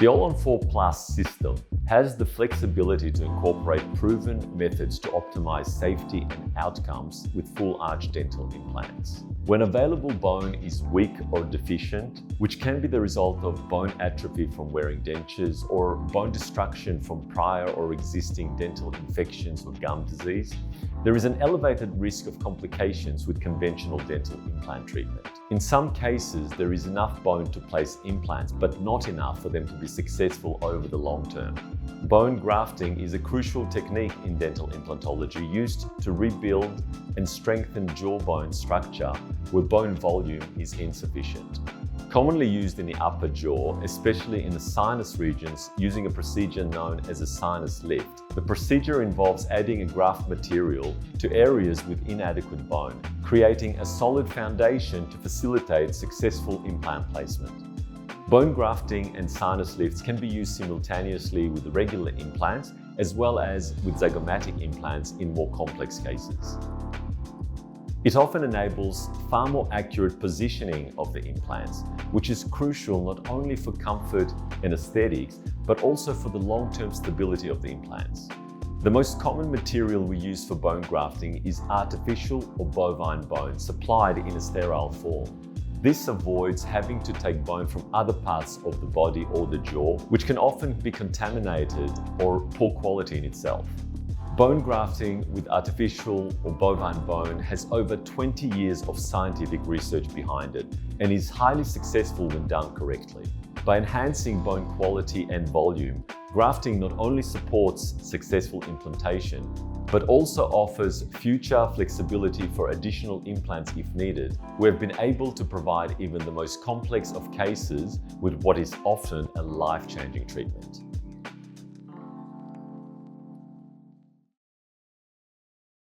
The All-on-4 Plus system has the flexibility to incorporate proven methods to optimize safety and outcomes with full-arch dental implants. When available bone is weak or deficient, which can be the result of bone atrophy from wearing dentures or bone destruction from prior or existing dental infections or gum disease, there is an elevated risk of complications with conventional dental implant treatment. In some cases, there is enough bone to place implants, but not enough for them to be successful over the long term. Bone grafting is a crucial technique in dental implantology used to rebuild and strengthen jawbone structure where bone volume is insufficient. Commonly used in the upper jaw, especially in the sinus regions, using a procedure known as a sinus lift. The procedure involves adding a graft material to areas with inadequate bone, creating a solid foundation to facilitate successful implant placement. Bone grafting and sinus lifts can be used simultaneously with regular implants as well as with zygomatic implants in more complex cases. It often enables far more accurate positioning of the implants, which is crucial not only for comfort and aesthetics, but also for the long-term stability of the implants. The most common material we use for bone grafting is artificial or bovine bone supplied in a sterile form. This avoids having to take bone from other parts of the body or the jaw, which can often be contaminated or poor quality in itself. Bone grafting with artificial or bovine bone has over 20 years of scientific research behind it and is highly successful when done correctly. By enhancing bone quality and volume, grafting not only supports successful implantation, but also offers future flexibility for additional implants if needed. We have been able to provide even the most complex of cases with what is often a life-changing treatment.